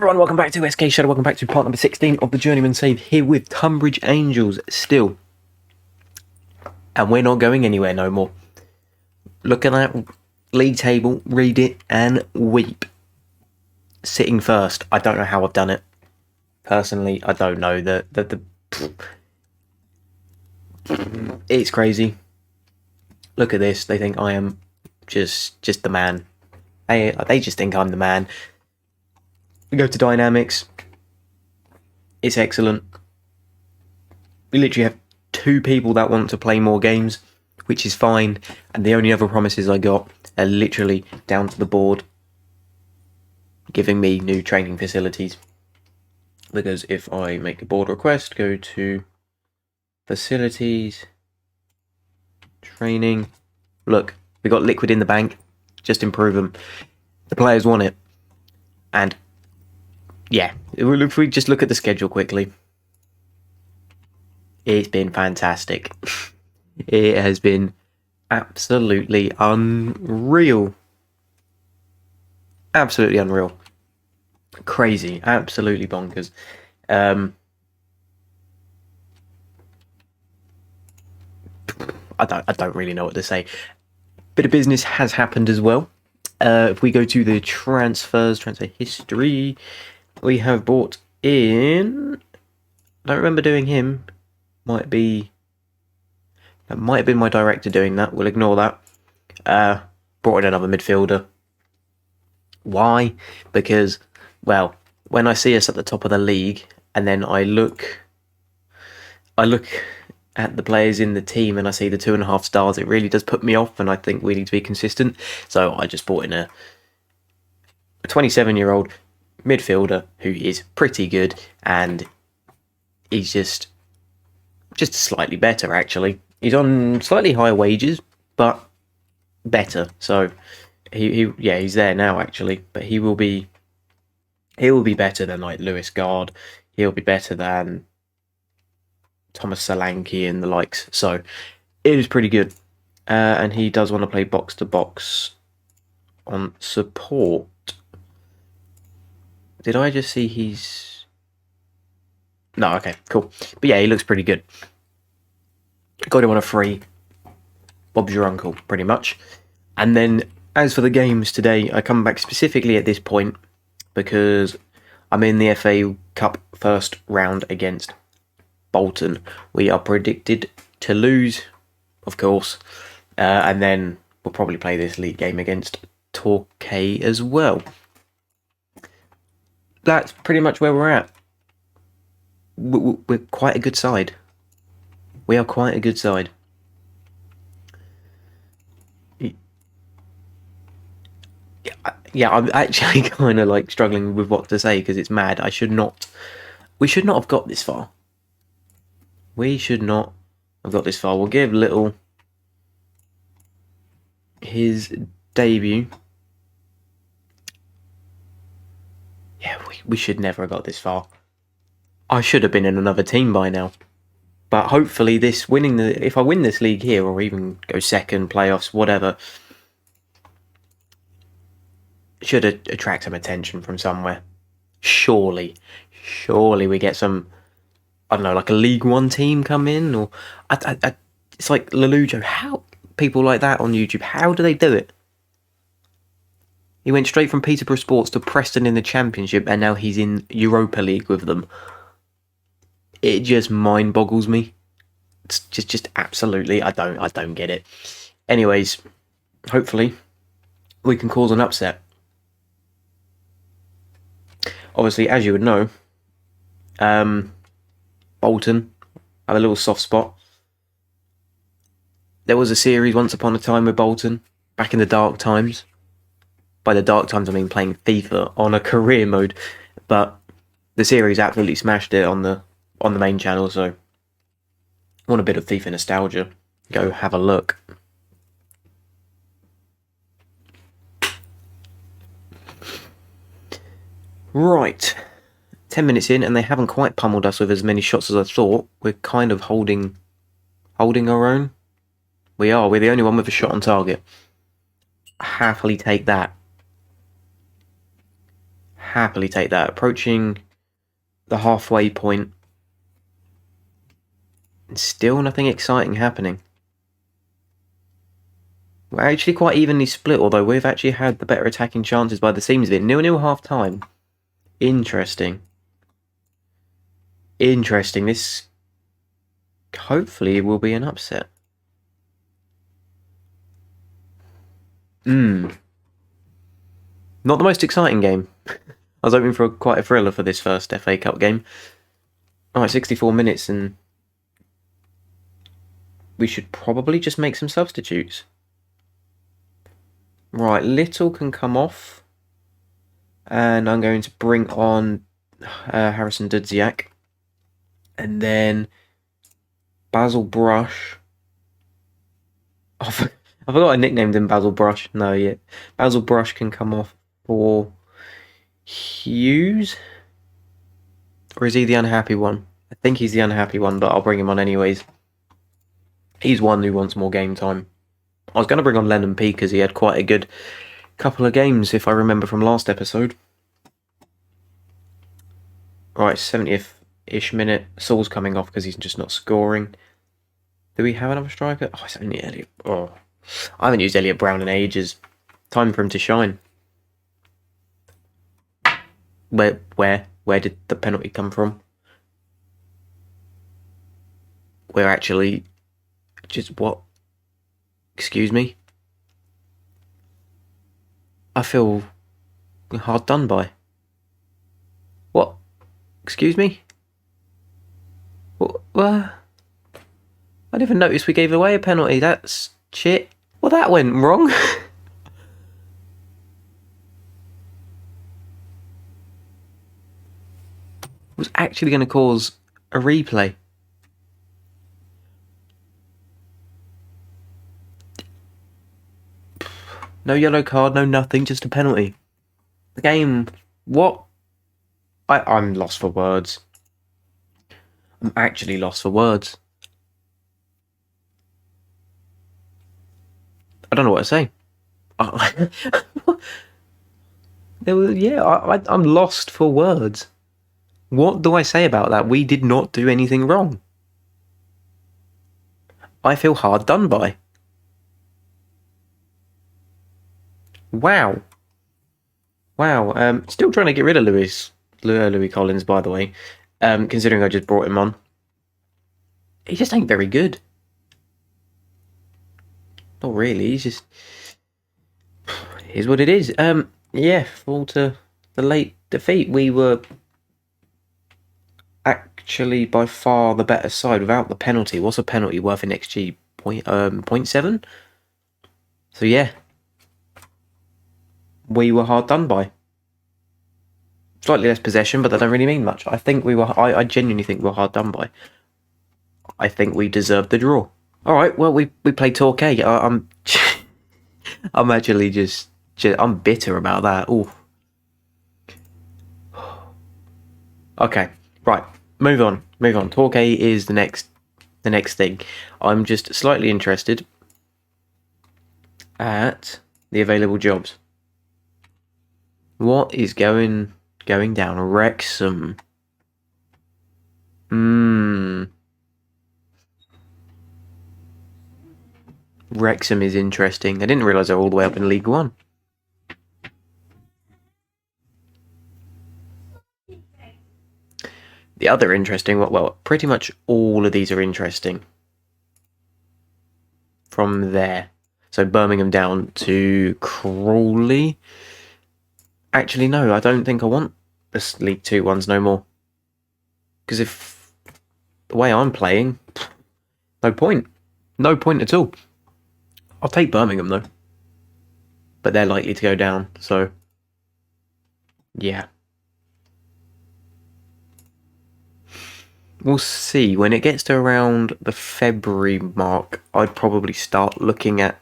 Everyone, welcome back to SK Shadow. Welcome back to part number 16 of the Journeyman save here with Tunbridge Angels still. And we're not going anywhere no more. Look at that league table, read it and weep. Sitting first. I don't know how I've done it. Personally, I don't know. It's crazy. Look at this. They think I am just the man. They just think I'm the man. We go to dynamics. It's excellent. We literally have 2 people that want to play more games, which is fine. And the only other promises I got are literally down to the board, giving me new training facilities. Because if I make a board request, go to facilities, training. Look, we got liquid in the bank. Just improve them. The players want it. And yeah, if we just look at the schedule quickly, it's been fantastic. It has been absolutely unreal. Absolutely unreal. Crazy. Absolutely bonkers. I don't really know what to say. Bit of business has happened as well. If we go to the transfer history, we have bought in. I don't remember doing him. That might have been my director doing that. We'll ignore that. Brought in another midfielder. Why? Because, well, when I see us at the top of the league, and then I look at the players in the team, and I see the 2.5 stars, it really does put me off, and I think we need to be consistent. So I just brought in a 27-year-old midfielder who is pretty good, and he's just slightly better, actually. He's on slightly higher wages, but better. So he's there now, actually, but he will be better than like Lewis Gard. He'll be better than Thomas Solanke and the likes. So it is pretty good. And he does want to play box to box on support. Did I just see he's... No, okay, cool. But yeah, he looks pretty good. Got him on a free. Bob's your uncle, pretty much. And then, as for the games today, I come back specifically at this point because I'm in the FA Cup first round against Bolton. We are predicted to lose, of course. And then we'll probably play this league game against Torquay as well. That's pretty much where we're at. We're quite a good side. We are quite a good side. Yeah, I'm actually kind of like struggling with what to say because it's mad. We should not have got this far. We should not have got this far. We'll give Little his debut. Yeah, we should never have got this far. I should have been in another team by now. But hopefully if I win this league here, or even go second, playoffs, whatever, should attract some attention from somewhere. Surely we get some, I don't know, like a League One team come in, or it's like Lelujo. How people like that on YouTube? How do they do it? He went straight from Peterborough Sports to Preston in the Championship, and now he's in Europa League with them. It just mind boggles me. It's just absolutely, I don't get it. Anyways, hopefully we can cause an upset. Obviously, as you would know, Bolton have a little soft spot. There was a series once upon a time with Bolton, back in the dark times. By the dark times, I mean playing FIFA on a career mode. But the series absolutely smashed it on the main channel, so want a bit of FIFA nostalgia. Go have a look. Right. 10 minutes in, and they haven't quite pummeled us with as many shots as I thought. We're kind of holding our own. We are. We're the only one with a shot on target. Happily take that. happily take that. Approaching the halfway point. And still nothing exciting happening. We're actually quite evenly split, although we've actually had the better attacking chances by the seams of it. 0-0 half time. Interesting. Interesting. This hopefully will be an upset. Not the most exciting game. I was hoping for quite a thriller for this first FA Cup game. Alright, 64 minutes and we should probably just make some substitutes. Right, Little can come off. And I'm going to bring on Harrison Dudziak. And then Basil Brush. Oh, I forgot I nicknamed him Basil Brush. No, yeah. Basil Brush can come off for Hughes. Or is he the unhappy one? I think he's the unhappy one, but I'll bring him on anyways. He's one who wants more game time. I was going to bring on Lennon P because he had quite a good couple of games, if I remember from last episode. Right, 70th-ish minute. Saul's coming off because he's just not scoring. Do we have another striker? Oh, it's only Elliot. Oh, I haven't used Elliot Brown in ages. Time for him to shine. Where did the penalty come from? We're actually... Just what? Excuse me? I feel hard done by. What? Excuse me? What? I didn't even notice we gave away a penalty. That's shit. Well, that went wrong. Was actually going to cause a replay. No yellow card, no nothing, just a penalty. The game, what? I'm lost for words. I'm actually lost for words. I don't know what to say. I'm lost for words. What do I say about that? We did not do anything wrong. I feel hard done by. Wow. Still trying to get rid of Louis Collins, by the way. Considering I just brought him on. He just ain't very good. Not really, he's just... Here's what it is. Yeah, fall to the late defeat. We were actually by far the better side without the penalty. What's a penalty worth in XG? 0.7? So yeah. We were hard done by. Slightly less possession, but that don't really mean much. I genuinely think we were hard done by. I think we deserved the draw. Alright, well, we played Torquay. I'm actually just I'm bitter about that. Ooh. Okay, right. Move on. Torquay is the next thing. I'm just slightly interested at the available jobs. What is going down? Wrexham. Wrexham is interesting. I didn't realise they were all the way up in League One. The other interesting, well, pretty much all of these are interesting. From there. So Birmingham down to Crawley. Actually, no, I don't think I want the League 2 ones no more. Because if the way I'm playing, no point. No point at all. I'll take Birmingham, though. But they're likely to go down, so... Yeah. We'll see. When it gets to around the February mark, I'd probably start looking at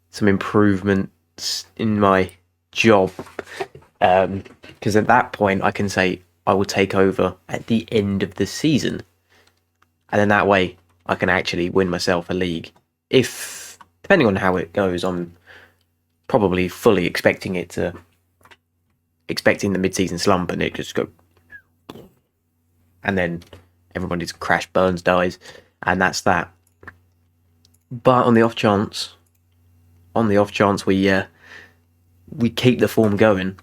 some improvements in my job, because at that point I can say I will take over at the end of the season, and then that way I can actually win myself a league. If, depending on how it goes, I'm probably fully expecting it to expecting the mid-season slump, and it just go, and then everybody's crash, burns, dies, and that's that. But on the off chance we keep the form going,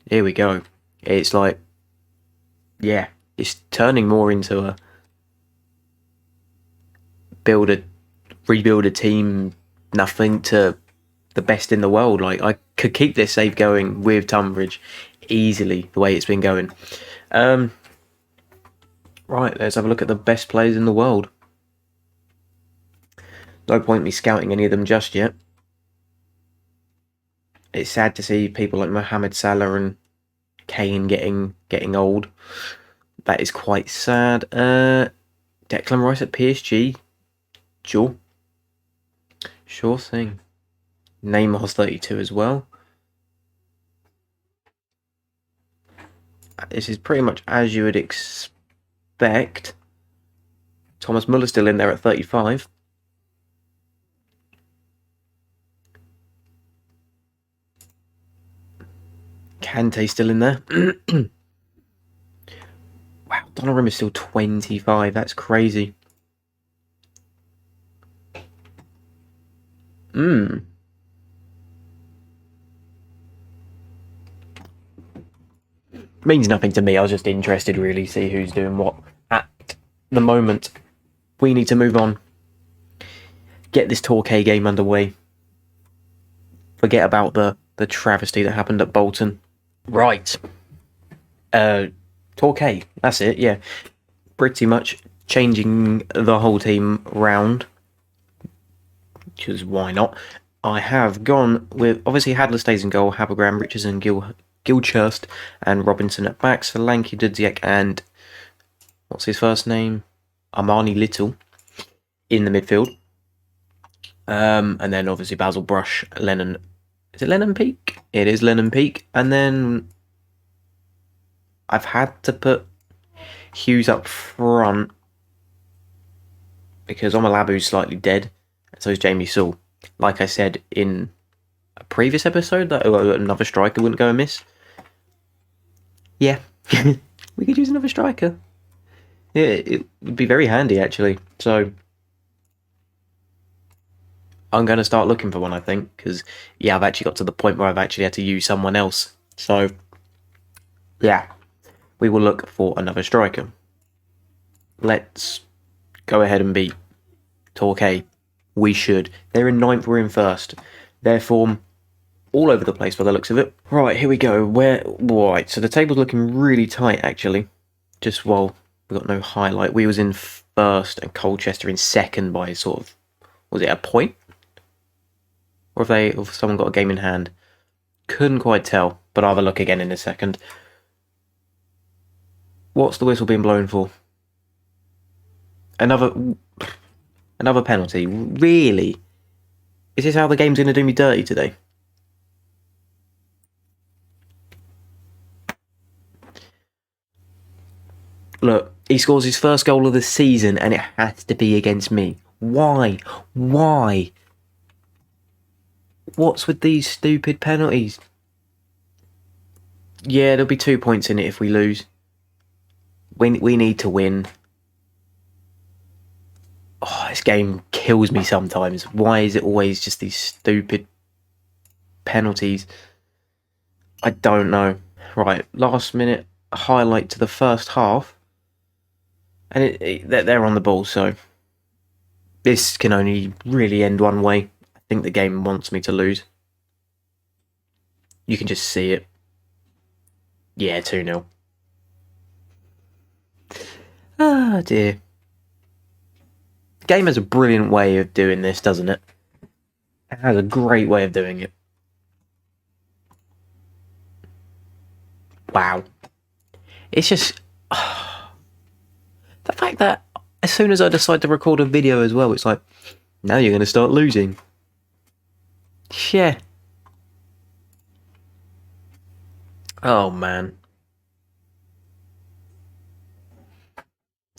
here we go. It's like, yeah, it's turning more into a rebuild a team, nothing to the best in the world. Like, I could keep this save going with Tunbridge easily the way it's been going. Right, let's have a look at the best players in the world. No point me scouting any of them just yet. It's sad to see people like Mohamed Salah and Kane getting old. That is quite sad. Declan Rice at PSG. Sure thing. Neymar's 32 as well. This is pretty much as you would expect. Thomas Muller's still in there at 35. Kante's still in there. Wow, Donnarumma is still 25. That's crazy. Means nothing to me. I was just interested, really, see who's doing what at the moment. We need to move on. Get this Torquay game underway. Forget about the travesty that happened at Bolton. Right. Torquay. That's it, yeah. Pretty much changing the whole team round. Because why not? I have gone with, obviously, Hadler stays in goal, Habergram, Richardson, Gilchurst, and Robinson at back. Solanke, Dudziak, and what's his first name? Armani Little in the midfield. And then obviously Basil Brush, Lennon. Is it Lennon Peak? It is Lennon Peak. And then I've had to put Hughes up front because Omalabu's slightly dead. So is Jamie Soooo. Like I said in a previous episode, that another striker wouldn't go amiss. Yeah, we could use another striker. Yeah, it would be very handy, actually. So I'm going to start looking for one, I think, because, yeah, I've actually got to the point where I've actually had to use someone else. So, yeah, we will look for another striker. Let's go ahead and beat Torquay. We should. They're in 9th, we're in 1st. Their form all over the place by the looks of it. Right, here we go. Right, so the table's looking really tight, actually. Just while we got no highlight. We was in 1st and Colchester in 2nd by sort of, was it a point? Or have someone got a game in hand? Couldn't quite tell, but I'll have a look again in a second. What's the whistle being blown for? Another penalty. Really? Is this how the game's going to do me dirty today? Look, he scores his first goal of the season and it has to be against me. Why? Why? What's with these stupid penalties? Yeah, there'll be 2 points in it if we lose. We need to win. Oh, this game kills me sometimes. Why is it always just these stupid penalties? I don't know. Right, last minute highlight to the first half. And they're on the ball, so this can only really end one way. I think the game wants me to lose. You can just see it. Yeah, 2-0. Ah, dear. The game has a brilliant way of doing this, doesn't it? It has a great way of doing it. Wow. It's just... the fact that as soon as I decide to record a video as well, it's like, now you're going to start losing. Yeah. Oh, man.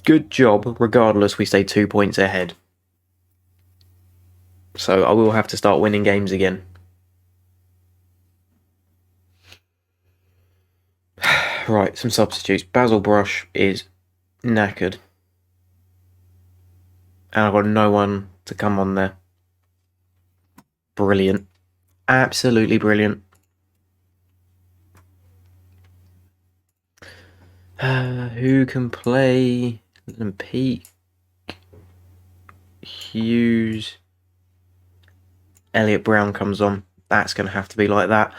Good job. Regardless, we stay 2 points ahead. So I will have to start winning games again. Right, some substitutes. Basil Brush is knackered. And I've got no one to come on there. Brilliant. Absolutely brilliant. Who can play? Peak. Hughes. Elliot Brown comes on. That's going to have to be like that.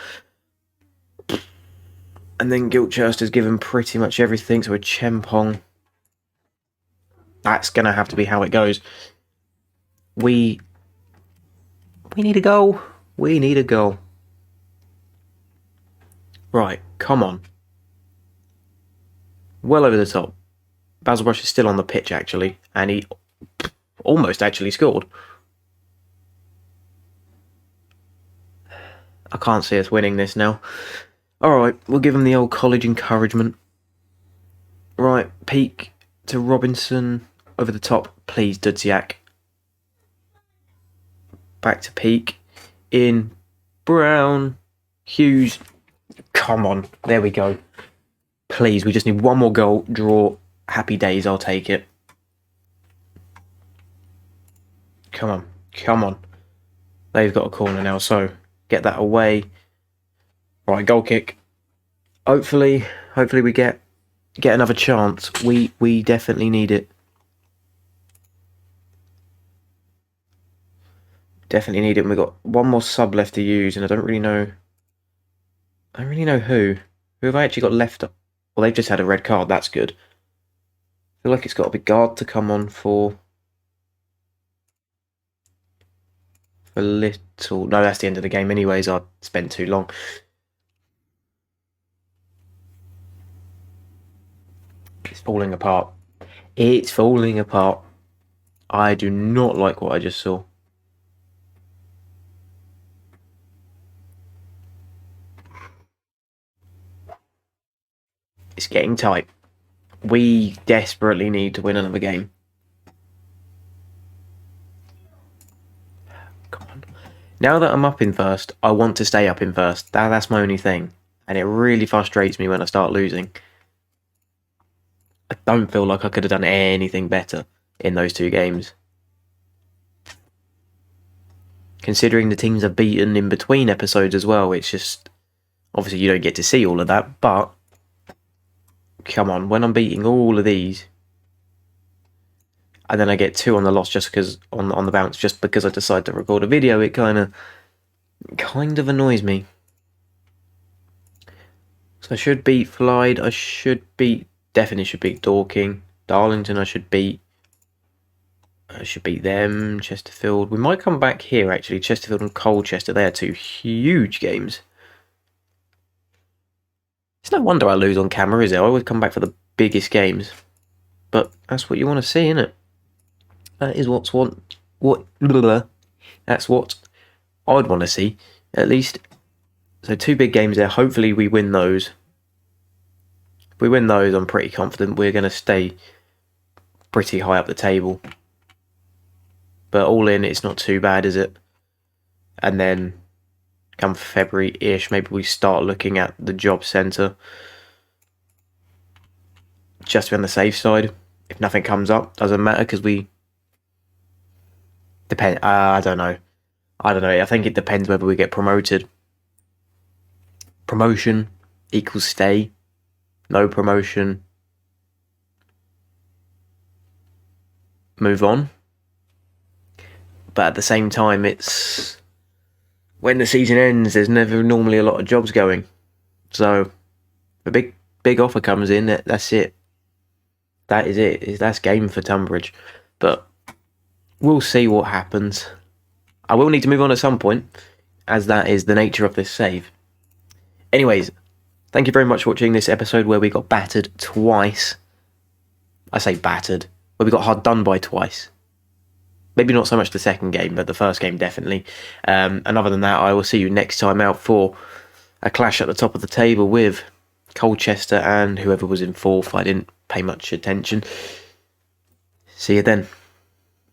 And then Gilchrist's given pretty much everything. So a Chempong. That's going to have to be how it goes. We need a goal. We need a goal. Right, come on. Well over the top. Basil Brush is still on the pitch, actually. And he almost actually scored. I can't see us winning this now. Alright, we'll give him the old college encouragement. Right, Peak to Robinson. Over the top, please, Dudziak. Back to Peak. In. Brown. Hughes. Come on, there we go. Please, we just need one more goal. Draw. Happy days, I'll take it. Come on, come on. They've got a corner now, so get that away. Right, goal kick. Hopefully we get another chance. We definitely need it. Definitely need it. And we've got one more sub left to use, and I don't really know who. Who have I actually got left? Well, they've just had a red card. That's good. I feel like it's got a big guard to come on for Little. No, that's the end of the game anyways. I spent too long. It's falling apart. It's falling apart. I do not like what I just saw. It's getting tight. We desperately need to win another game. Come on. Now that I'm up in first, I want to stay up in first. That's my only thing. And it really frustrates me when I start losing. I don't feel like I could have done anything better in those two games. Considering the teams are beaten in between episodes as well, it's just... Obviously, you don't get to see all of that, but... Come on, when I'm beating all of these... And then I get 2 on the loss just because... On the bounce, just because I decide to record a video, it kind of annoys me. So I should beat Flyd, I should beat... Definitely should beat Dorking. Darlington I should beat them. Chesterfield. We might come back here actually. Chesterfield and Colchester. They are 2 huge games. It's no wonder I lose on camera, is it? I always come back for the biggest games. But that's what you want to see, isn't it? That is that's what I'd want to see, at least. So 2 big games there. Hopefully we win those. If we win those, I'm pretty confident we're going to stay pretty high up the table. But all in, it's not too bad, is it? And then come February-ish, maybe we start looking at the job centre. Just to be on the safe side. If nothing comes up, doesn't matter because we... I don't know. I think it depends whether we get promoted. Promotion equals stay. No promotion. Move on. But at the same time, it's... When the season ends, there's never normally a lot of jobs going. So, if a big offer comes in, that's it. That is it. That's game for Tunbridge. But we'll see what happens. I will need to move on at some point, as that is the nature of this save. Anyways, thank you very much for watching this episode where we got battered twice. I say battered, where we got hard done by twice. Maybe not so much the second game, but the first game definitely. And other than that, I will see you next time out for a clash at the top of the table with Colchester and whoever was in 4th. I didn't pay much attention. See you then.